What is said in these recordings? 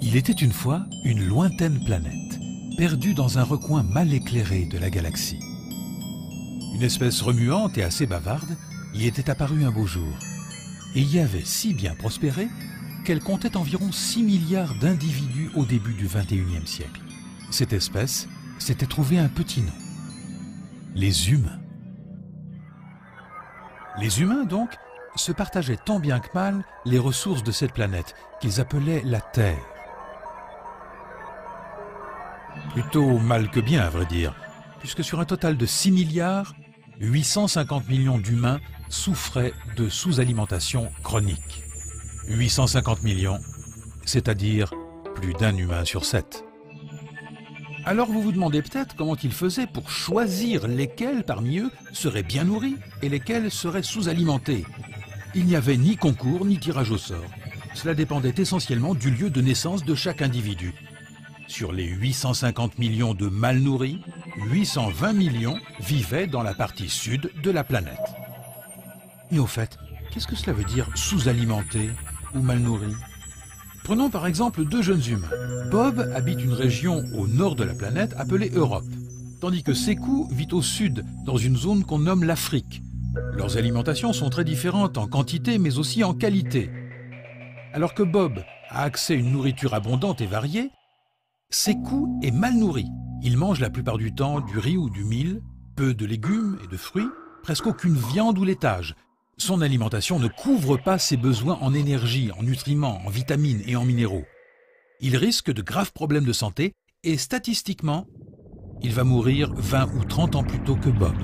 Il était une fois une lointaine planète, perdue dans un recoin mal éclairé de la galaxie. Une espèce remuante et assez bavarde y était apparue un beau jour, et y avait si bien prospéré qu'elle comptait environ 6 milliards d'individus au début du XXIe siècle. Cette espèce s'était trouvée un petit nom: les humains. Les humains, donc, se partageaient tant bien que mal les ressources de cette planète qu'ils appelaient la Terre. Plutôt mal que bien, à vrai dire, puisque sur un total de 6 milliards, 850 millions d'humains souffraient de sous-alimentation chronique. 850 millions, c'est-à-dire plus d'un humain sur 7. Alors vous vous demandez peut-être comment ils faisaient pour choisir lesquels parmi eux seraient bien nourris et lesquels seraient sous-alimentés. Il n'y avait ni concours ni tirage au sort. Cela dépendait essentiellement du lieu de naissance de chaque individu. Sur les 850 millions de mal nourris, 820 millions vivaient dans la partie sud de la planète. Et au fait, qu'est-ce que cela veut dire sous-alimenté ou mal nourri? Prenons par exemple deux jeunes humains. Bob habite une région au nord de la planète appelée Europe, tandis que Sekou vit au sud, dans une zone qu'on nomme l'Afrique. Leurs alimentations sont très différentes en quantité mais aussi en qualité. Alors que Bob a accès à une nourriture abondante et variée, Sekou est mal nourri. Il mange la plupart du temps du riz ou du mil, peu de légumes et de fruits, presque aucune viande ou laitage. Son alimentation ne couvre pas ses besoins en énergie, en nutriments, en vitamines et en minéraux. Il risque de graves problèmes de santé et statistiquement, il va mourir 20 ou 30 ans plus tôt que Bob.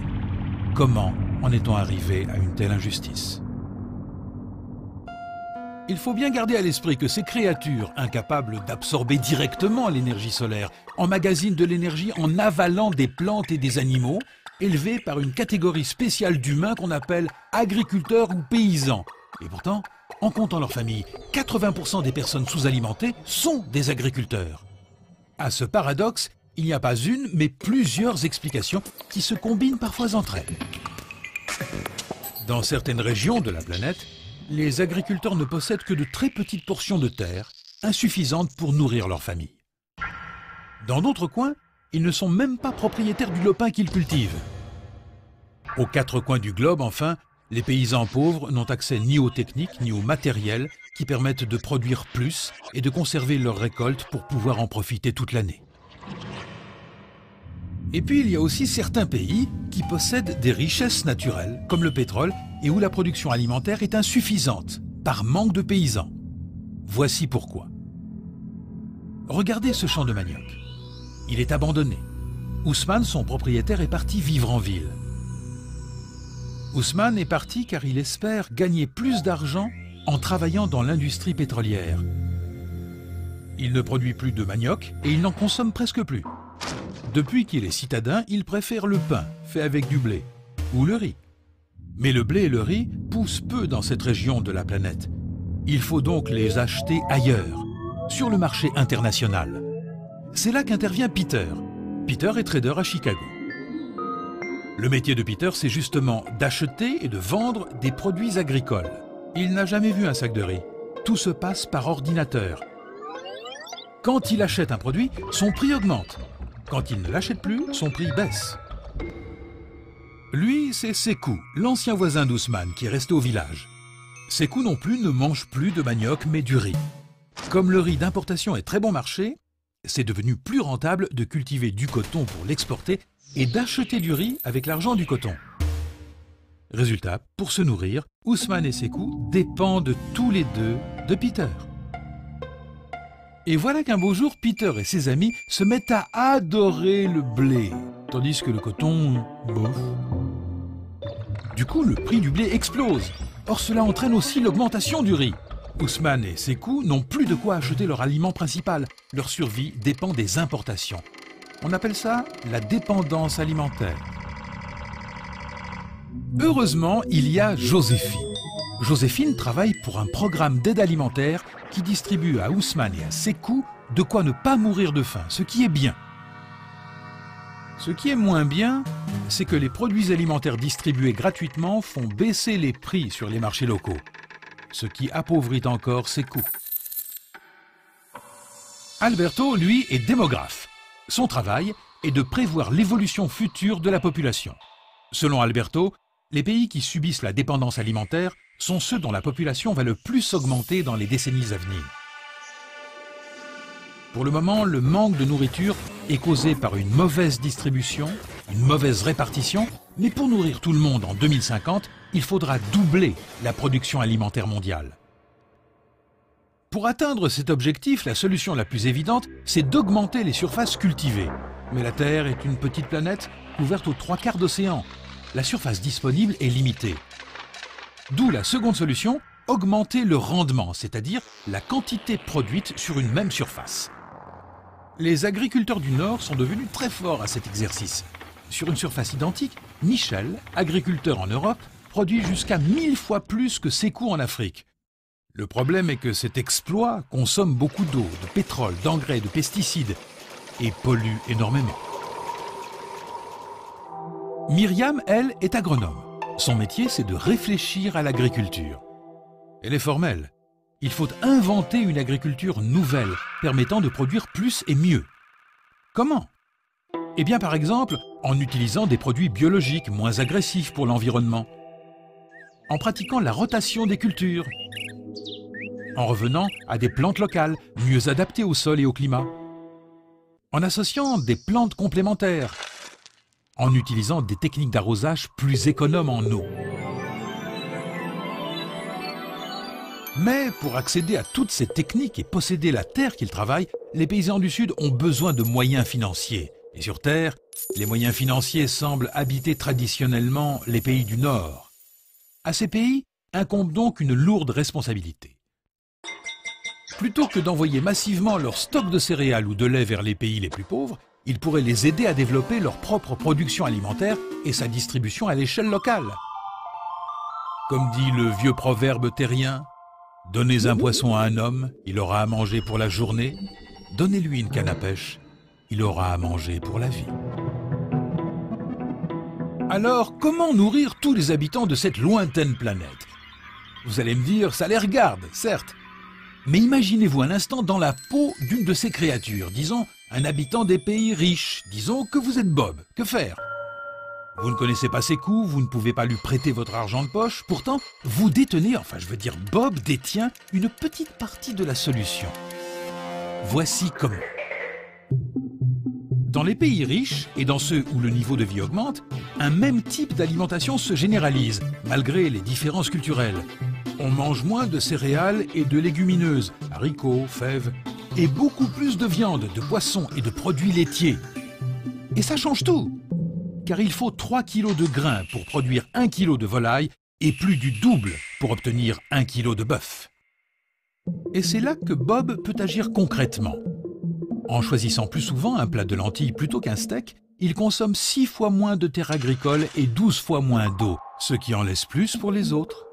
Comment en est-on arrivé à une telle injustice? Il faut bien garder à l'esprit que ces créatures, incapables d'absorber directement l'énergie solaire, emmagasinent de l'énergie en avalant des plantes et des animaux, élevés par une catégorie spéciale d'humains qu'on appelle agriculteurs ou paysans. Et pourtant, en comptant leur famille, 80% des personnes sous-alimentées sont des agriculteurs. À ce paradoxe, il n'y a pas une, mais plusieurs explications qui se combinent parfois entre elles. Dans certaines régions de la planète, les agriculteurs ne possèdent que de très petites portions de terre, insuffisantes pour nourrir leur famille. Dans d'autres coins, ils ne sont même pas propriétaires du lopin qu'ils cultivent. Aux quatre coins du globe, enfin, les paysans pauvres n'ont accès ni aux techniques ni au matériel qui permettent de produire plus et de conserver leurs récoltes pour pouvoir en profiter toute l'année. Et puis il y a aussi certains pays qui possèdent des richesses naturelles, comme le pétrole, et où la production alimentaire est insuffisante, par manque de paysans. Voici pourquoi. Regardez ce champ de manioc. Il est abandonné. Ousmane, son propriétaire, est parti vivre en ville. Ousmane est parti car il espère gagner plus d'argent en travaillant dans l'industrie pétrolière. Il ne produit plus de manioc et il n'en consomme presque plus. Depuis qu'il est citadin, il préfère le pain, fait avec du blé, ou le riz. Mais le blé et le riz poussent peu dans cette région de la planète. Il faut donc les acheter ailleurs, sur le marché international. C'est là qu'intervient Peter. Peter est trader à Chicago. Le métier de Peter, c'est justement d'acheter et de vendre des produits agricoles. Il n'a jamais vu un sac de riz. Tout se passe par ordinateur. Quand il achète un produit, son prix augmente. Quand il ne l'achète plus, son prix baisse. Lui, c'est Sekou, l'ancien voisin d'Ousmane, qui est resté au village. Sekou non plus ne mange plus de manioc, mais du riz. Comme le riz d'importation est très bon marché, c'est devenu plus rentable de cultiver du coton pour l'exporter et d'acheter du riz avec l'argent du coton. Résultat, pour se nourrir, Ousmane et Sekou dépendent tous les deux de Peter. Et voilà qu'un beau jour, Peter et ses amis se mettent à adorer le blé, tandis que le coton, bof. Du coup, le prix du blé explose. Or, cela entraîne aussi l'augmentation du riz. Ousmane et Sekou n'ont plus de quoi acheter leur aliment principal. Leur survie dépend des importations. On appelle ça la dépendance alimentaire. Heureusement, il y a Joséphine. Joséphine travaille pour un programme d'aide alimentaire qui distribue à Ousmane et à Sekou de quoi ne pas mourir de faim, ce qui est bien. Ce qui est moins bien, c'est que les produits alimentaires distribués gratuitement font baisser les prix sur les marchés locaux, ce qui appauvrit encore Sekou. Alberto, lui, est démographe. Son travail est de prévoir l'évolution future de la population. Selon Alberto, les pays qui subissent la dépendance alimentaire sont ceux dont la population va le plus augmenter dans les décennies à venir. Pour le moment, le manque de nourriture est causé par une mauvaise distribution, une mauvaise répartition, mais pour nourrir tout le monde en 2050, il faudra doubler la production alimentaire mondiale. Pour atteindre cet objectif, la solution la plus évidente, c'est d'augmenter les surfaces cultivées. Mais la Terre est une petite planète couverte aux 3/4 d'océan. La surface disponible est limitée. D'où la seconde solution, augmenter le rendement, c'est-à-dire la quantité produite sur une même surface. Les agriculteurs du Nord sont devenus très forts à cet exercice. Sur une surface identique, Michel, agriculteur en Europe, produit jusqu'à 1000 fois plus que ses coûts en Afrique. Le problème est que cet exploit consomme beaucoup d'eau, de pétrole, d'engrais, de pesticides et pollue énormément. Myriam, elle, est agronome. Son métier, c'est de réfléchir à l'agriculture. Elle est formelle. Il faut inventer une agriculture nouvelle, permettant de produire plus et mieux. Comment? Eh bien, par exemple, en utilisant des produits biologiques moins agressifs pour l'environnement, en pratiquant la rotation des cultures, en revenant à des plantes locales, mieux adaptées au sol et au climat, en associant des plantes complémentaires, en utilisant des techniques d'arrosage plus économes en eau. Mais pour accéder à toutes ces techniques et posséder la terre qu'ils travaillent, les paysans du Sud ont besoin de moyens financiers. Et sur Terre, les moyens financiers semblent habiter traditionnellement les pays du Nord. À ces pays incombe donc une lourde responsabilité. Plutôt que d'envoyer massivement leur stock de céréales ou de lait vers les pays les plus pauvres, ils pourraient les aider à développer leur propre production alimentaire et sa distribution à l'échelle locale. Comme dit le vieux proverbe terrien, « Donnez un poisson à un homme, il aura à manger pour la journée. Donnez-lui une canne à pêche, il aura à manger pour la vie. » Alors, comment nourrir tous les habitants de cette lointaine planète? Vous allez me dire, ça les regarde, certes. Mais imaginez-vous un instant dans la peau d'une de ces créatures, disons un habitant des pays riches, disons que vous êtes Bob. Que faire? Vous ne connaissez pas ses coûts, vous ne pouvez pas lui prêter votre argent de poche, pourtant vous détenez, Bob détient une petite partie de la solution. Voici comment. Dans les pays riches et dans ceux où le niveau de vie augmente, un même type d'alimentation se généralise, malgré les différences culturelles. On mange moins de céréales et de légumineuses, haricots, fèves, et beaucoup plus de viande, de poissons et de produits laitiers. Et ça change tout, car il faut 3 kg de grains pour produire 1 kg de volaille et plus du double pour obtenir 1 kg de bœuf. Et c'est là que Bob peut agir concrètement. En choisissant plus souvent un plat de lentilles plutôt qu'un steak, il consomme 6 fois moins de terres agricoles et 12 fois moins d'eau, ce qui en laisse plus pour les autres.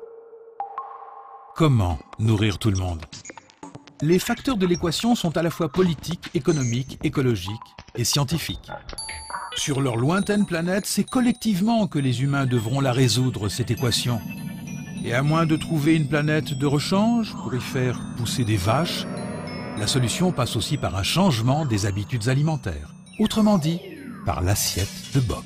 Comment nourrir tout le monde? Les facteurs de l'équation sont à la fois politiques, économiques, écologiques et scientifiques. Sur leur lointaine planète, c'est collectivement que les humains devront la résoudre, cette équation. Et à moins de trouver une planète de rechange pour y faire pousser des vaches, la solution passe aussi par un changement des habitudes alimentaires. Autrement dit, par l'assiette de Bob.